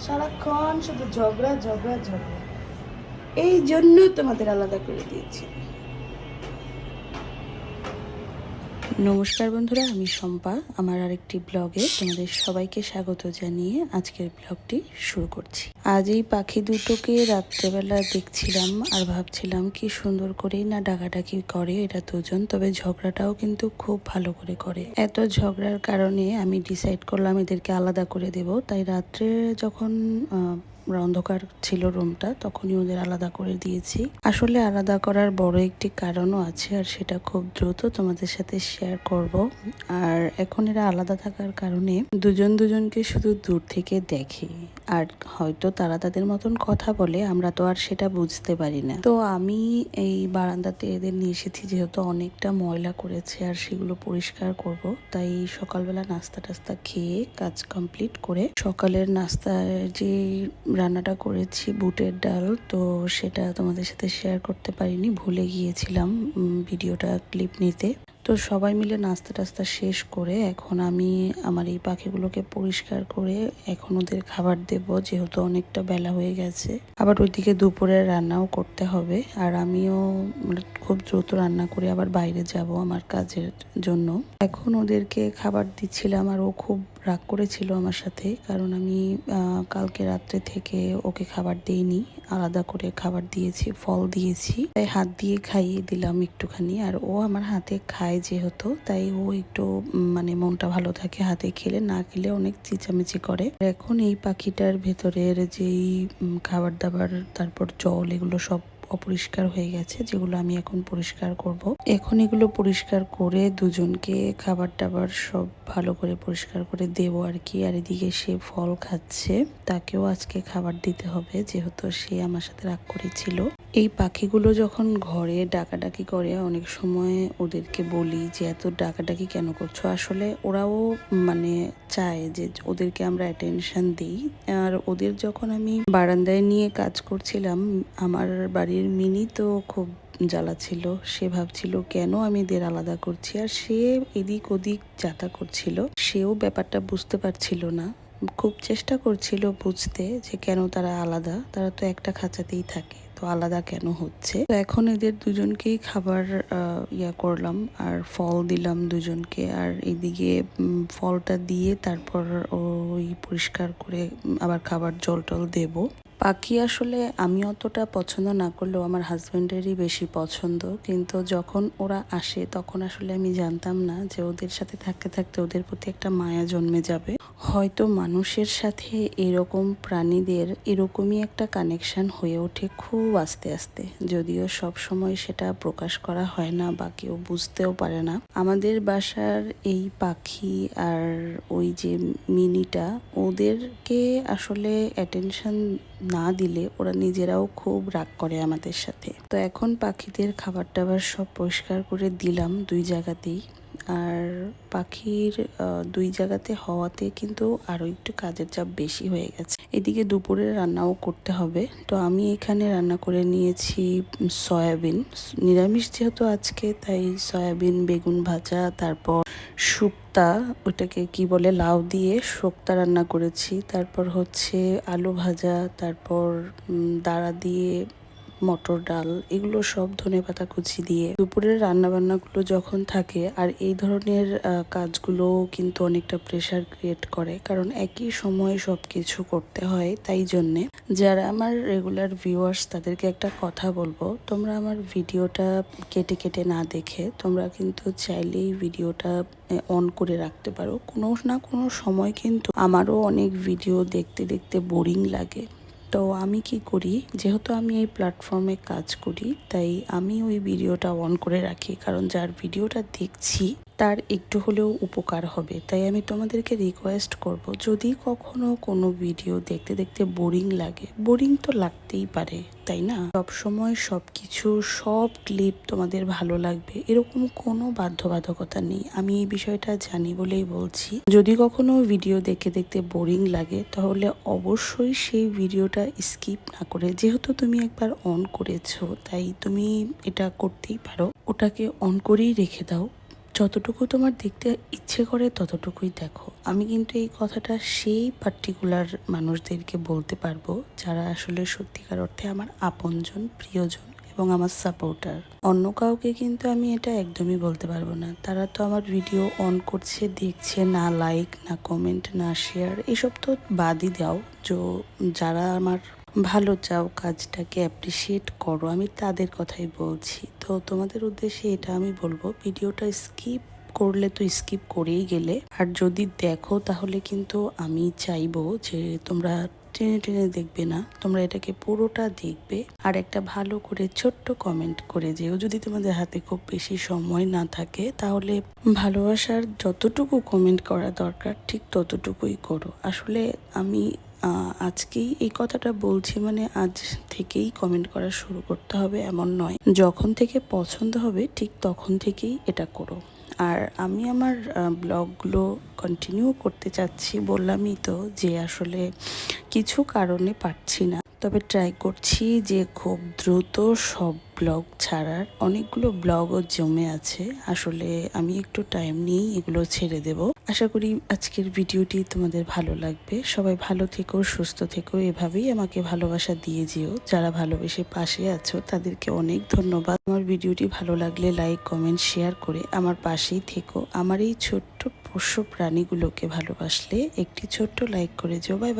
সারাক্ষণ শুধু ঝগড়া ঝগড়া ঝগড়া। এই জন্য তোমাদের আলাদা করে দিয়েছি। নমস্কার বন্ধুরা, আমি শম্পা। আমার আরেকটি ব্লগে তোমাদের সবাইকে স্বাগত জানিয়ে আজকের ব্লগটি শুরু করছি। আজ এই পাখি দুটোকে রাত্রেবেলা দেখছিলাম আর ভাবছিলাম কি সুন্দর করেই না ডাকাডাকি করে এরা দুজন, তবে ঝগড়াটাও কিন্তু খুব ভালো করে করে। এত ঝগড়ার কারণে আমি ডিসাইড করলাম এদেরকে আলাদা করে দেব। তাই রাত্রে যখন অন্ধকার ছিল রুমটা, তখনই ওদের আলাদা করে দিয়েছি। আসলে আলাদা করার বড় একটি কারণও আছে, আর সেটা খুব দ্রুত তোমাদের সাথে শেয়ার করব। আর এখন এরা আলাদা থাকার কারণে দুজন দুজনকে শুধু দূর থেকে দেখে, আর হয়তো তারা তাদের মতন কথা বলে, আমরা তো আর সেটা বুঝতে পারি না। তো আমি এই বারান্দাতে এদের নিয়ে এসেছি, যেহেতু অনেকটা ময়লা করেছে আর সেগুলো পরিষ্কার করব। তাই সকালবেলা নাস্তা টাস্তা খেয়ে কাজ কমপ্লিট করে সকালের নাস্তার যে রান্নাটা করেছি বুটের ডাল, তো সেটা তোমাদের সাথে শেয়ার করতে পারিনি, ভুলে গিয়েছিলাম ভিডিওটা ক্লিপ নিতে। তো সবাই মিলে নাস্তা টাস্তা শেষ করে এখন আমি আমার এই পাখিগুলোকে পরিষ্কার করে এখন ওদের খাবার দেব, যেহেতু অনেকটা বেলা হয়ে গেছে। আবার ওইদিকে দুপুরের রান্নাও করতে হবে, আর আমিও খুব দ্রুত রান্না করে আবার বাইরে যাব আমার কাজের জন্য। এখন ওদেরকে খাবার দিচ্ছিলাম, আর ও খুব রাগ করেছিল আমার সাথে, কারণ আমি কালকে রাত্রে থেকে ওকে খাবার দেইনি, আলাদা করে খাবার দিয়েছি, ফল দিয়েছি। তাই হাত দিয়ে খাইয়ে দিলাম একটুখানি, আর ও আমার হাতে খায় যেহেতু, তাই ও একটু মানে মনটা ভালো থাকে হাতে খেলে, না খেলে অনেক চিচামিচি করে। এখন এই পাখিটার ভেতরের যেই খাবার দাবার তারপর জল এগুলো সব অপরিষ্কার হয়ে গেছে, যেগুলো আমি এখন পরিষ্কার করব। এখন এগুলো পরিষ্কার করে দুজনকে খাবার টাবার সব ভালো করে পরিষ্কার করে দেব আর কি। আর এদিকে সে ফল খাচ্ছে, তাকেও আজকে খাবার দিতে হবে, যেহেতু সে আমার সাথে রাগ করেছিল। এই পাখিগুলো যখন ঘরে ডাকাডাকি করে, অনেক সময় ওদেরকে বলি যে এত ডাকাডাকি কেন করছো। আসলে ওরাও মানে চায় যে ওদেরকে আমরা অ্যাটেনশন দিই। আর ওদের যখন আমি বারান্দায় নিয়ে কাজ করছিলাম, আমার বাড়ির মিনি তো খুব জ্বালা ছিল। সে ভাবছিল কেন আমি এদের আলাদা করছি, আর সে এদিক ওদিক যাতা করছিল। সেও ব্যাপারটা বুঝতে পারছিল না, খুব চেষ্টা করছিল বুঝতে যে কেন তারা আলাদা, তারা তো একটা খাঁচাতেই থাকে, তো আলাদা কেন হচ্ছে। তো এখন এদের দুজনকেই খাবার করলাম, আর ফল দিলাম দুজনকে। আর এদিকে ফলটা দিয়ে তারপর ওই পরিষ্কার করে আবার খাবার জল টল দেবো। পাখি আসলে আমি অতটা পছন্দ না করলেও আমার হাজব্যান্ডেরই বেশি পছন্দ, কিন্তু যখন ওরা আসে তখন আসলে আমি জানতাম না যে ওদের সাথে থাকতে থাকতে ওদের প্রতি একটা মায়া জন্মে যাবে। হয়তো মানুষের সাথে এরকম প্রাণীদের এরকমই একটা কানেকশন হয়ে ওঠে খুব আস্তে আস্তে, যদিও সব সময় সেটা প্রকাশ করা হয় না বা কেউ বুঝতেও পারে না। আমাদের বাসার এই পাখি আর ওই যে মিনিটা, ওদেরকে আসলে অ্যাটেনশন না দিলে ওরা নিজেরাও খুব রাগ করে আমাদের সাথে। তো এখন পাখিদের খাবার টাবার সব পরিষ্কার করে দিলাম দুই জায়গাতেই। আর পাখির দুই জায়গাতে হওয়াতে কিন্তু আরো একটু কাজের চাপ বেশি হয়ে গেছে। এদিকে দুপুরে রান্নাও করতে হবে। তো আমি এখানে রান্না করে নিয়েছি সয়াবিন, নিরামিষ যেহেতু আজকে, তাই সয়াবিন বেগুন ভাজা, তারপর শুক্তা, ওটাকে কি বলে লাউ দিয়ে শুক্তা রান্না করেছি, তারপর হচ্ছে আলু ভাজা, তারপর দাঁড়া দিয়ে মটর ডাল, এগুলো সব ধনেপাতা কুচি দিয়ে। দুপুরের রান্নাবান্নাগুলো যখন থাকে, আর এই ধরনের কাজগুলো কিন্তু অনেকটা প্রেশার ক্রিয়েট করে, কারণ একই সময়ে সব কিছু করতে হয়। তাই জন্যে যারা আমার রেগুলার ভিউয়ার্স, তাদেরকে একটা কথা বলবো, তোমরা আমার ভিডিওটা কেটে কেটে না দেখে তোমরা কিন্তু চাইলেই ভিডিওটা অন করে রাখতে পারো। কোনো না কোনো সময় কিন্তু আমারও অনেক ভিডিও দেখতে দেখতে বোরিং লাগে। তো আমি কি করি, যেহেতু আমি এই প্ল্যাটফর্মে কাজ করি, তাই আমি ওই ভিডিওটা অন করে রাখি, কারণ যার ভিডিওটা দেখছি তার একটু হলেও উপকার হবে। তাই আমি তোমাদেরকে রিকোয়েস্ট করব, যদি কখনো কোনো ভিডিও দেখতে দেখতে বোরিং লাগে, বোরিং তো লাগতেই পারে তাই না, সব সময় সব কিছু সব ক্লিপ তোমাদের ভালো লাগবে এরকম কোনো বাধ্যবাধকতা নেই। আমি এই বিষয়টা জানি বলেই বলছি, যদি কখনো ভিডিও দেখতে দেখতে বোরিং লাগে, তাহলে অবশ্যই সেই ভিডিওটা স্কিপ না করে, যেহেতু তুমি একবার অন করেছো তাই তুমি এটা করতেই পারো, ওটাকে অন করেই রেখে দাও। যতটুকু তোমার দেখতে ইচ্ছে করে ততটুকুই দেখো। আমি কিন্তু এই কথাটা সেই পার্টিকুলার মানুষদেরকে বলতে পারবো যারা আসলে সত্যিকার অর্থে আমার আপনজন, প্রিয়জন এবং আমার সাপোর্টার। অন্য কাউকে কিন্তু আমি এটা একদমই বলতে পারবো না। তারা তো আমার ভিডিও অন করছে, দেখছে, না লাইক, না কমেন্ট, না শেয়ার, এসব তো বাদই দাও। যারা আমার ভালো চাও, কাজটাকে অ্যাপ্রিসিয়েট করো, আমি তাদের কথাই বলছি। তো তোমাদের উদ্দেশ্যে এটা আমি বলবো, ভিডিওটা স্কিপ করলে তো স্কিপ করেই গেলে, আর যদি দেখো তাহলে কিন্তু আমি চাইবো যে তোমরা টেনে টেনে দেখবে না, তোমরা এটাকে পুরোটা দেখবে আর একটা ভালো করে ছোট্ট কমেন্ট করে যেও। যদি তোমাদের হাতে খুব বেশি সময় না থাকে তাহলে ভালোবাসার যতটুকু কমেন্ট করা দরকার ঠিক ততটুকুই করো। আসলে আমি আজকেই এই কথাটা বলছি মানে আজ থেকেই কমেন্ট করা শুরু করতে হবে এমন নয়। যখন থেকে পছন্দ হবে ঠিক তখন থেকেই এটা করো। আর আমি আমার ব্লগগুলো কন্টিনিউ করতে চাচ্ছি, বললামই তো যে আসলে কিছু কারণে পারছি না, তবে ট্রাই করছি যে খুব দ্রুত সব ব্লগ ছাড়ার। অনেকগুলো ব্লগও জমে আছে, আসলে আমি একটু টাইম নিয়েই এগুলো ছেড়ে দেব। আশা করি আজকের ভিডিওটি তোমাদের ভালো লাগবে। সবাই ভালো থেকো, সুস্থ থেকো, এভাবেই আমাকে ভালোবাসা দিয়ে যেও। যারা ভালোবেসে পাশে আছো তাদেরকে অনেক ধন্যবাদ। আমার ভিডিওটি ভালো লাগলে লাইক, কমেন্ট, শেয়ার করে আমার পাশেই থেকো। আমার এই ছোট্ট পোষ্য প্রাণীগুলোকে ভালোবাসলে একটি ছোট্ট লাইক করে যেও। বাই।